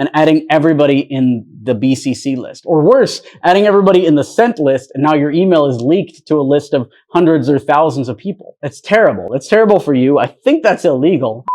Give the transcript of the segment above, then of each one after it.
and adding everybody in the BCC list. Or worse, adding everybody in the sent list, and now your email is leaked to a list of hundreds or thousands of people. That's terrible. That's terrible for you. I think that's illegal.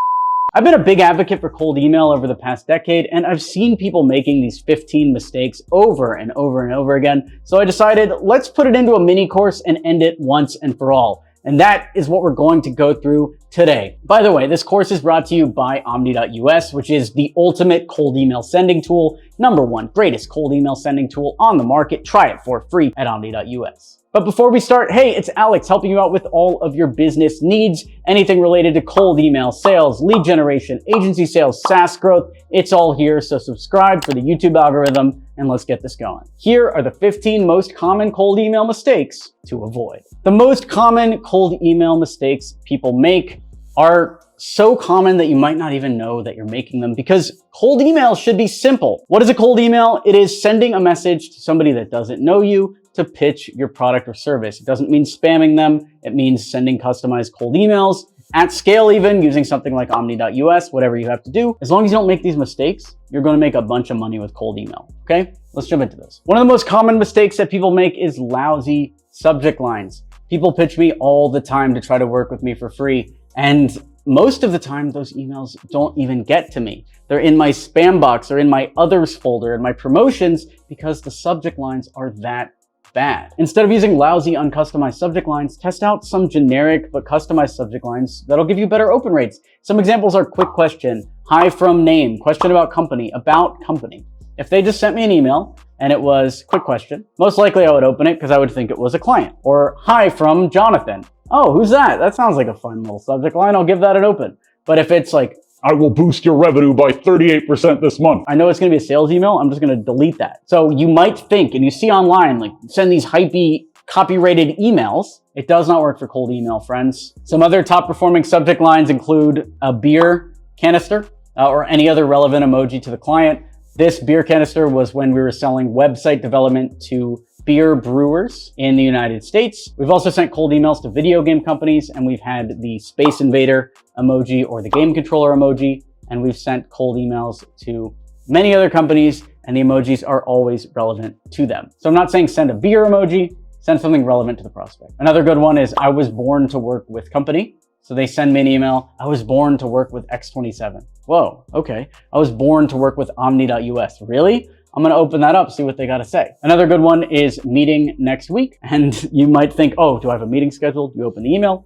I've been a big advocate for cold email over the past decade, and I've seen people making these 15 mistakes over and over and over again. So I decided, let's put it into a mini course and end it once and for all. And that is what we're going to go through today. By the way, this course is brought to you by Omni.us, which is the ultimate cold email sending tool. #1 greatest cold email sending tool on the market. Try it for free at Omni.us. But before we start, hey, it's Alex helping you out with all of your business needs. Anything related to cold email, sales, lead generation, agency sales, SaaS growth, it's all here. So subscribe for the YouTube algorithm and let's get this going. Here are the 15 most common cold email mistakes to avoid. The most common cold email mistakes people make are so common that you might not even know that you're making them, because cold email should be simple. What is a cold email? It is sending a message to somebody that doesn't know you to pitch your product or service. It doesn't mean spamming them. It means sending customized cold emails at scale, even using something like Omni.us, whatever you have to do. As long as you don't make these mistakes, you're going to make a bunch of money with cold email. Okay, let's jump into this. One of the most common mistakes that people make is lousy subject lines. People pitch me all the time to try to work with me for free, and most of the time, those emails don't even get to me. They're in my spam box or in my others folder, in my promotions, because the subject lines are that bad. Instead of using lousy, uncustomized subject lines, test out some generic but customized subject lines that'll give you better open rates. Some examples are quick question, hi from name, question about company, about company. If they just sent me an email and it was quick question, most likely I would open it because I would think it was a client. Or hi from Jonathan. Oh, who's that? That sounds like a fun little subject line. I'll give that an open. But if it's like, I will boost your revenue by 38% this month, I know it's going to be a sales email. I'm just going to delete that. So you might think, and you see online, like send these hypey copyrighted emails. It does not work for cold email, friends. Some other top performing subject lines include a beer canister or any other relevant emoji to the client. This beer canister was when we were selling website development to beer brewers in the United States. We've also sent cold emails to video game companies, and we've had the Space Invader emoji or the game controller emoji, and we've sent cold emails to many other companies, and the emojis are always relevant to them. So I'm not saying send a beer emoji, send something relevant to the prospect. Another good one is I was born to work with company. So they send me an email, I was born to work with X27. Whoa, okay. I was born to work with Omni.us. Really? I'm going to open that up, see what they got to say. Another good one is meeting next week. And you might think, oh, do I have a meeting scheduled? You open the email.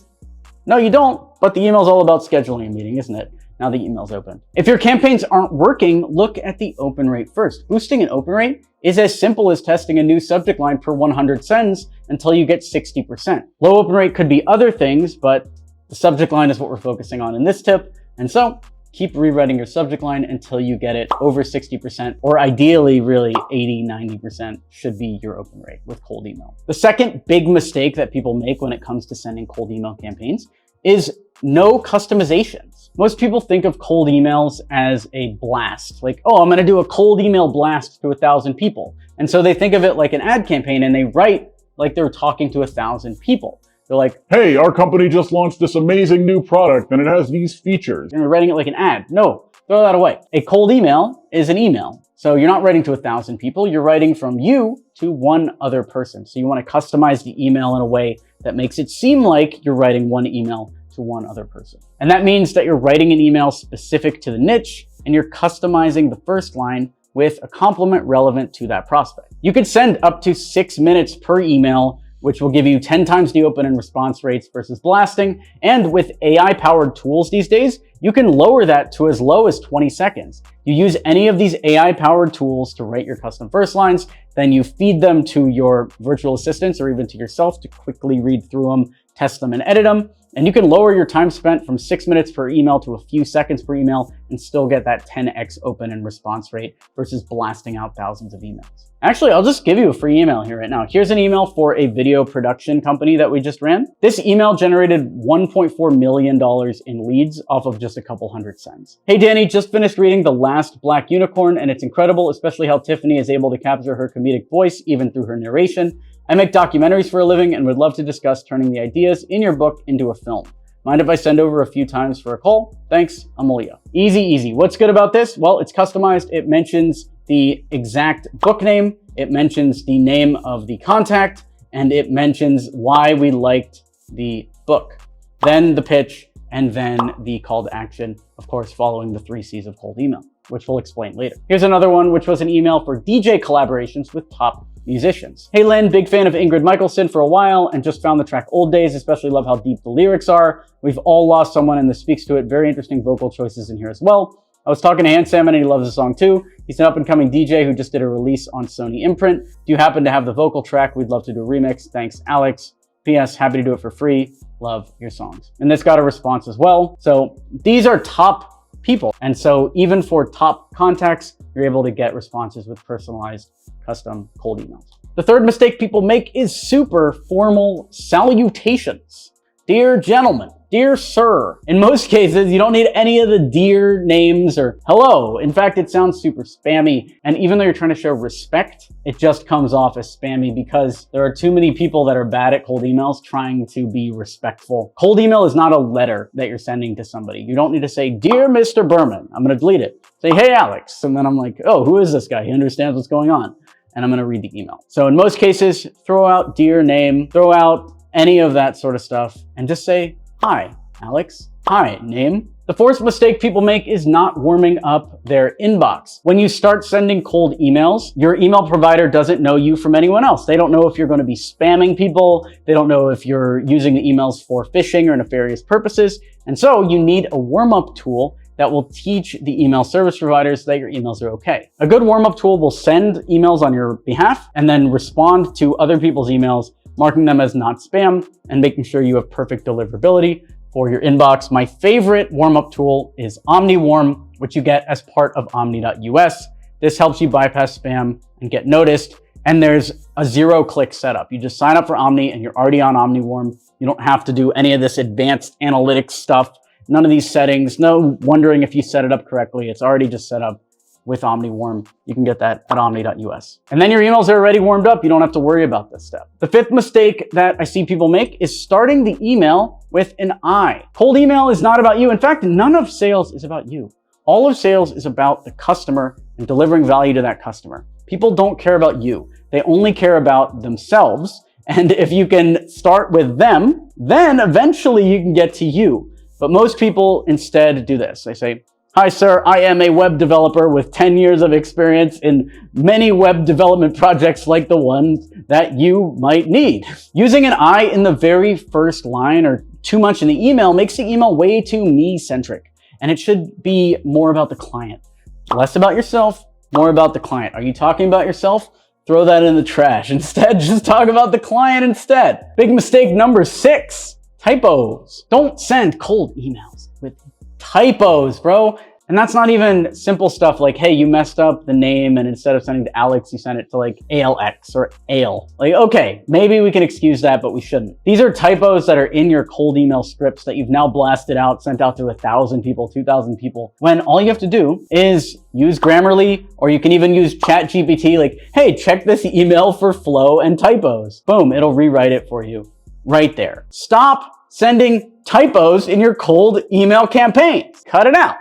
No, you don't. But the email's all about scheduling a meeting, isn't it? Now the email's open. If your campaigns aren't working, look at the open rate first. Boosting an open rate is as simple as testing a new subject line per 100 sends until you get 60%. Low open rate could be other things, but the subject line is what we're focusing on in this tip. And so keep rewriting your subject line until you get it over 60%, or ideally really 80, 90% should be your open rate with cold email. The second big mistake that people make when it comes to sending cold email campaigns is no customizations. Most people think of cold emails as a blast, like, oh, I'm gonna do a cold email blast to 1,000 people. And so they think of it like an ad campaign, and they write like they're talking to 1,000 people. They're like, hey, our company just launched this amazing new product and it has these features. And you're writing it like an ad. No, throw that away. A cold email is an email. So you're not writing to 1,000 people, you're writing from you to one other person. So you want to customize the email in a way that makes it seem like you're writing one email to one other person. And that means that you're writing an email specific to the niche and you're customizing the first line with a compliment relevant to that prospect. You could send up to 6 minutes per email, which will give you 10 times the open and response rates versus blasting. And with AI-powered tools these days, you can lower that to as low as 20 seconds. You use any of these AI-powered tools to write your custom first lines, then you feed them to your virtual assistants or even to yourself to quickly read through them, test them, and edit them. And you can lower your time spent from 6 minutes per email to a few seconds per email and still get that 10x open and response rate versus blasting out thousands of emails. Actually, I'll just give you a free email here right now. Here's an email for a video production company that we just ran. This email generated $1.4 million in leads off of just a couple hundred sends. Hey, Danny, just finished reading The Last Black Unicorn, and it's incredible, especially how Tiffany is able to capture her comedic voice even through her narration. I make documentaries for a living and would love to discuss turning the ideas in your book into a film. Mind if I send over a few times for a call? Thanks, Amelia. Easy, easy. What's good about this? Well, it's customized. It mentions the exact book name. It mentions the name of the contact, and it mentions why we liked the book. Then the pitch, and then the call to action, of course, following the 3 C's of cold email, which we'll explain later. Here's another one, which was an email for DJ collaborations with top musicians. Hey Lynn, big fan of Ingrid Michaelson for a while and just found the track Old Days, especially love how deep the lyrics are. We've all lost someone and this speaks to it. Very interesting vocal choices in here as well. I was talking to Hand Salmon and he loves the song too. He's an up-and-coming DJ who just did a release on Sony Imprint. Do you happen to have the vocal track? We'd love to do a remix. Thanks, Alex. P.S. Happy to do it for free. Love your songs. And this got a response as well. So these are top people. And so even for top contacts, you're able to get responses with personalized custom cold emails. The third mistake people make is super formal salutations. Dear gentlemen, dear sir. In most cases, you don't need any of the dear names or hello. In fact, it sounds super spammy. And even though you're trying to show respect, it just comes off as spammy because there are too many people that are bad at cold emails trying to be respectful. Cold email is not a letter that you're sending to somebody. You don't need to say, Dear Mr. Berman. I'm going to delete it. Say, hey, Alex. And then I'm like, oh, who is this guy? He understands what's going on. And I'm going to read the email. So in most cases, throw out dear name, throw out any of that sort of stuff, and just say, hi, Alex. Hi, name. The fourth mistake people make is not warming up their inbox. When you start sending cold emails, your email provider doesn't know you from anyone else. They don't know if you're going to be spamming people. They don't know if you're using the emails for phishing or nefarious purposes. And so you need a warm-up tool that will teach the email service providers that your emails are okay. A good warm-up tool will send emails on your behalf and then respond to other people's emails, marking them as not spam and making sure you have perfect deliverability for your inbox. My favorite warm-up tool is OmniWarm, which you get as part of omni.us. This helps you bypass spam and get noticed. And there's a 0-click setup. You just sign up for Omni and you're already on OmniWarm. You don't have to do any of this advanced analytics stuff. None of these settings, no wondering if you set it up correctly. It's already just set up with OmniWarm. You can get that at omni.us. And then your emails are already warmed up. You don't have to worry about this step. The fifth mistake that I see people make is starting the email with an I. Cold email is not about you. In fact, none of sales is about you. All of sales is about the customer and delivering value to that customer. People don't care about you. They only care about themselves. And if you can start with them, then eventually you can get to you. But most people instead do this. They say, hi, sir, I am a web developer with 10 years of experience in many web development projects like the ones that you might need. Using an I in the very first line or too much in the email makes the email way too me-centric. And it should be more about the client. Less about yourself, more about the client. Are you talking about yourself? Throw that in the trash. Instead, just talk about the client instead. Big mistake number 6. Typos. Don't send cold emails with typos, bro. And that's not even simple stuff like, hey, you messed up the name and instead of sending to Alex, you sent it to like ALX or Ale. Like, okay, maybe we can excuse that, but we shouldn't. These are typos that are in your cold email scripts that you've now blasted out, sent out to 1,000 people, 2,000 people, when all you have to do is use Grammarly, or you can even use ChatGPT, like, hey, check this email for flow and typos. Boom, it'll rewrite it for you. Right there. Stop sending typos in your cold email campaigns. Cut it out.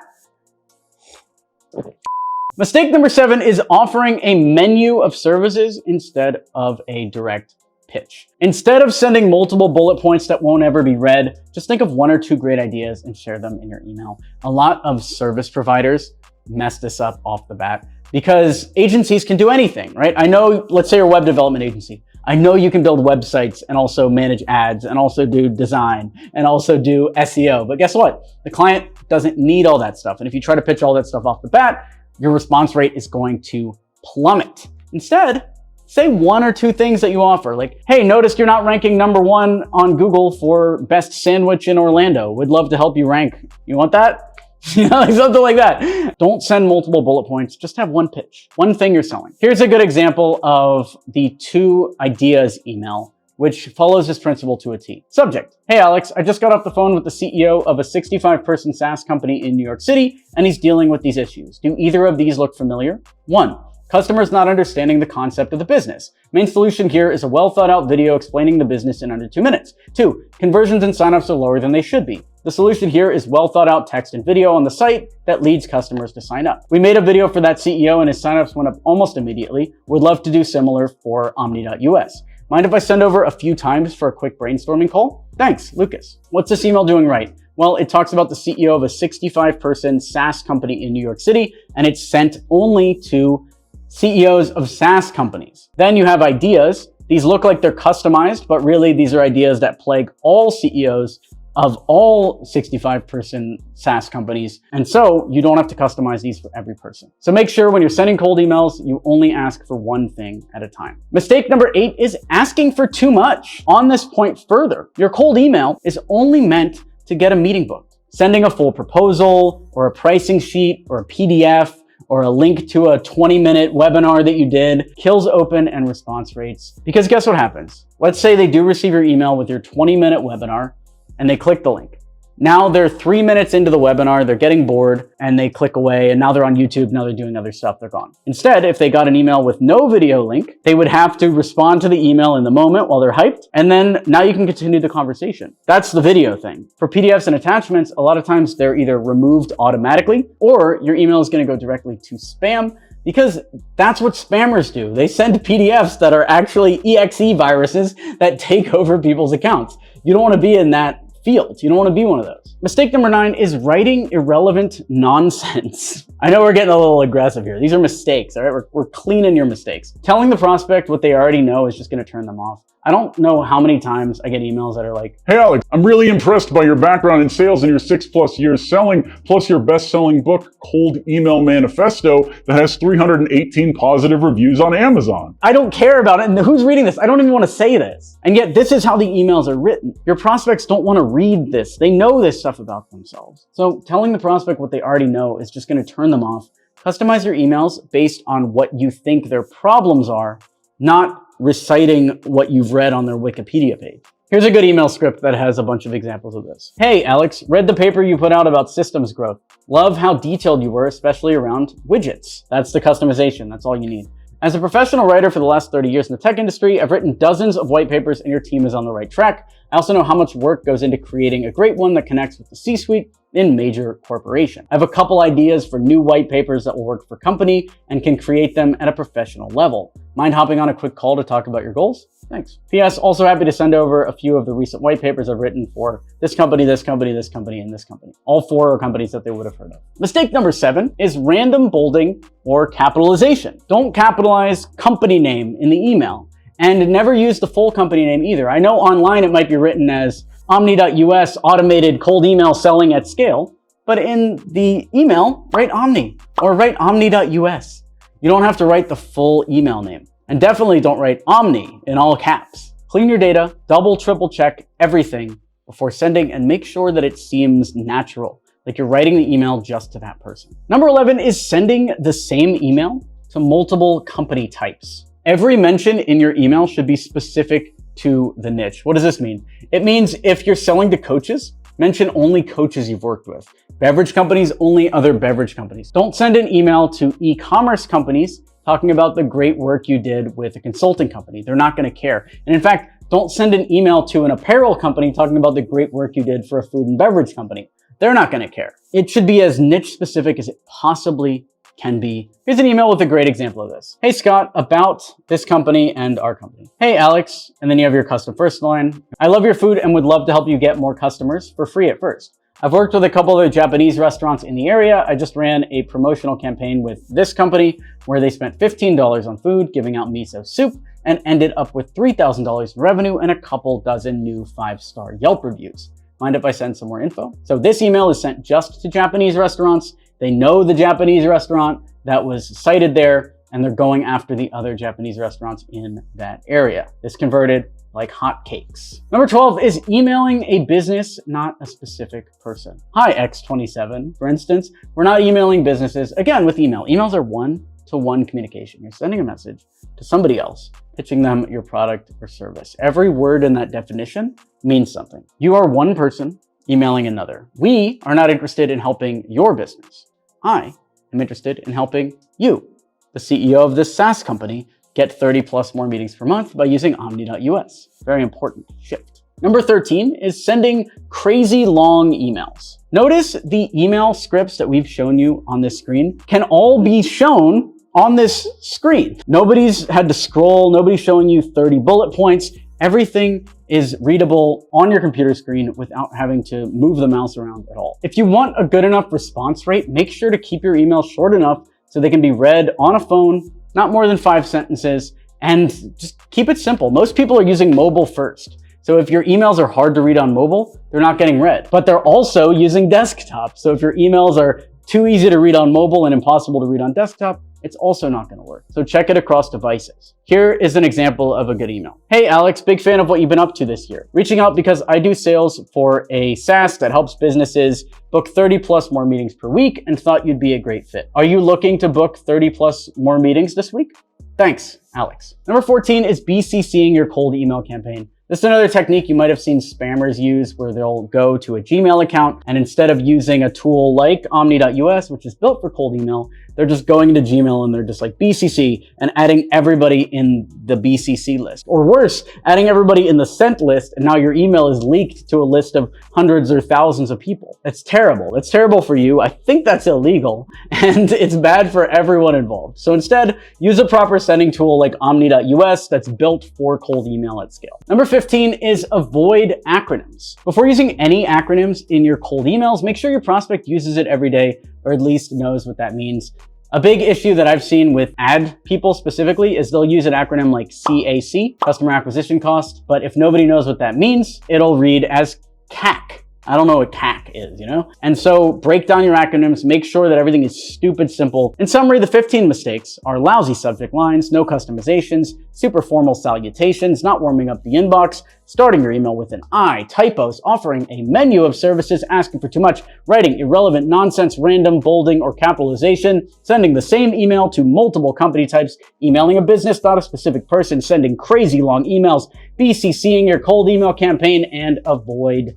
Mistake number 7 is offering a menu of services instead of a direct pitch. Instead of sending multiple bullet points that won't ever be read, just think of 1 or 2 great ideas and share them in your email. A lot of service providers mess this up off the bat because agencies can do anything, right? I know, let's say you're a web development agency. I know you can build websites and also manage ads and also do design and also do SEO. But guess what? The client doesn't need all that stuff. And if you try to pitch all that stuff off the bat, your response rate is going to plummet. Instead, say 1 or 2 things that you offer. Like, hey, noticed you're not ranking #1 on Google for best sandwich in Orlando. Would love to help you rank. You want that? You know, like something like that. Don't send multiple bullet points. Just have 1 pitch, 1 thing you're selling. Here's a good example of the 2 ideas email, which follows this principle to a T. Subject: hey Alex, I just got off the phone with the CEO of a 65-person SaaS company in New York City, and he's dealing with these issues. Do either of these look familiar? 1. Customers not understanding the concept of the business. Main solution here is a well thought out video explaining the business in under 2 minutes. 2. Conversions and signups are lower than they should be. The solution here is well thought out text and video on the site that leads customers to sign up. We made a video for that CEO and his signups went up almost immediately. Would love to do similar for Omni.us. Mind if I send over a few times for a quick brainstorming call? Thanks, Lucas. What's this email doing right? Well, it talks about the CEO of a 65-person SaaS company in New York City, and it's sent only to CEOs of SaaS companies. Then you have ideas. These look like they're customized, but really these are ideas that plague all CEOs of all 65-person SaaS companies. And so you don't have to customize these for every person. So make sure when you're sending cold emails, you only ask for one thing at a time. Mistake number 8 is asking for too much. On this point further, your cold email is only meant to get a meeting booked. Sending a full proposal or a pricing sheet or a PDF or a link to a 20-minute webinar that you did kills open and response rates. Because guess what happens? Let's say they do receive your email with your 20-minute webinar and they click the link. Now they're 3 minutes into the webinar, they're getting bored and they click away and now they're on YouTube, now they're doing other stuff, they're gone. Instead, if they got an email with no video link, they would have to respond to the email in the moment while they're hyped, and then now you can continue the conversation. That's the video thing. For PDFs and attachments, a lot of times they're either removed automatically or your email is gonna go directly to spam, because that's what spammers do. They send PDFs that are actually EXE viruses that take over people's accounts. You don't wanna be in that field. You don't want to be one of those. Mistake number 9 is writing irrelevant nonsense. I know we're getting a little aggressive here. These are mistakes, all right? We're cleaning your mistakes. Telling the prospect what they already know is just going to turn them off. I don't know how many times I get emails that are like, "Hey Alex, I'm really impressed by your background in sales and your 6+ years selling, plus your best-selling book, Cold Email Manifesto, that has 318 positive reviews on Amazon." I don't care about it, and who's reading this? I don't even want to say this. And yet this is how the emails are written. Your prospects don't want to read this. They know this stuff about themselves. So telling the prospect what they already know is just going to turn them off. Customize your emails based on what you think their problems are, not reciting what you've read on their Wikipedia page. Here's a good email script that has a bunch of examples of this. "Hey, Alex, read the paper you put out about systems growth. Love how detailed you were, especially around widgets." That's the customization. That's all you need. "As a professional writer for the last 30 years in the tech industry, I've written dozens of white papers and your team is on the right track. I also know how much work goes into creating a great one that connects with the C-suite in major corporation. I have a couple ideas for new white papers that will work for company and can create them at a professional level. Mind hopping on a quick call to talk about your goals? Thanks. P.S. Also happy to send over a few of the recent white papers I've written for this company, this company, this company, and this company. All 4 are companies that they would have heard of." Mistake number 7 is random bolding or capitalization. Don't capitalize company name in the email, and never use the full company name either. I know online it might be written as Omni.us automated cold email selling at scale, but in the email, write Omni or write Omni.us. You don't have to write the full email name. And definitely don't write Omni in all caps. Clean your data, double, triple check everything before sending and make sure that it seems natural, like you're writing the email just to that person. Number 11 is sending the same email to multiple company types. Every mention in your email should be specific to the niche. What does this mean? It means if you're selling to coaches, mention only coaches you've worked with. Beverage companies, only other beverage companies. Don't send an email to e-commerce companies talking about the great work you did with a consulting company. They're not going to care. And in fact, don't send an email to an apparel company talking about the great work you did for a food and beverage company. They're not going to care. It should be as niche specific as it possibly can be. Here's an email with a great example of this. "Hey Scott, about this company and our company. Hey Alex," and then you have your custom first line. "I love your food and would love to help you get more customers for free at first. I've worked with a couple of Japanese restaurants in the area. I just ran a promotional campaign with this company where they spent $15 on food, giving out miso soup, and ended up with $3,000 in revenue and a couple dozen new 5-star Yelp reviews. Mind if I send some more info?" So this email is sent just to Japanese restaurants. They know the Japanese restaurant that was cited there, and they're going after the other Japanese restaurants in that area. This converted like hotcakes. Number 12 is emailing a business, not a specific person. "Hi X27, for instance, we're not emailing businesses." Again, with email, emails are one-to-one communication. You're sending a message to somebody else, pitching them your product or service. Every word in that definition means something. You are one person emailing another. We are not interested in helping your business. I am interested in helping you, the CEO of this SaaS company, get 30+ more meetings per month by using Omni.us. Very important shift. Number 13 is sending crazy long emails. Notice the email scripts that we've shown you on this screen can all be shown on this screen. Nobody's had to scroll, nobody's showing you 30 bullet points. Everything is readable on your computer screen without having to move the mouse around at all. If you want a good enough response rate, make sure to keep your emails short enough so they can be read on a phone, not more than 5 sentences, and just keep it simple. Most people are using mobile first. So if your emails are hard to read on mobile, they're not getting read. But they're also using desktop. So if your emails are too easy to read on mobile and impossible to read on desktop, it's also not going to work. So check it across devices. Here is an example of a good email. Hey Alex, big fan of what you've been up to this year. Reaching out because I do sales for a SaaS that helps businesses book 30 plus more meetings per week and thought you'd be a great fit. Are you looking to book 30 plus more meetings this week? Thanks, Alex. Number 14 is BCC'ing your cold email campaign. This is another technique you might have seen spammers use where they'll go to a Gmail account and instead of using a tool like Omni.us, which is built for cold email, they're just going into Gmail and they're just like BCC and adding everybody in the BCC list. Or worse, adding everybody in the sent list and now your email is leaked to a list of hundreds or thousands of people. It's terrible. It's terrible for you. I think that's illegal and it's bad for everyone involved. So instead, use a proper sending tool like Omni.us that's built for cold email at scale. Number 15 is avoid acronyms. Before using any acronyms in your cold emails, make sure your prospect uses it every day or at least knows what that means. A big issue that I've seen with ad people specifically is they'll use an acronym like CAC, customer acquisition cost, but if nobody knows what that means, it'll read as CAC. I don't know what CAC is, you know? And so break down your acronyms, make sure that everything is stupid simple. In summary, the 15 mistakes are lousy subject lines, no customizations, super formal salutations, not warming up the inbox, starting your email with an I, typos, offering a menu of services, asking for too much, writing irrelevant nonsense, random, bolding, or capitalization, sending the same email to multiple company types, emailing a business, not a specific person, sending crazy long emails, BCCing your cold email campaign, and avoid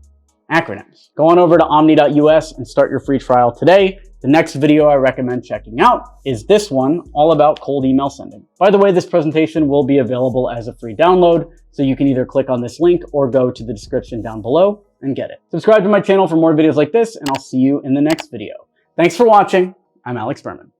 acronyms. Go on over to omni.us and start your free trial today. The next video I recommend checking out is this one, all about cold email sending. By the way, this presentation will be available as a free download, so you can either click on this link or go to the description down below and get it. Subscribe to my channel for more videos like this, and I'll see you in the next video. Thanks for watching. I'm Alex Berman.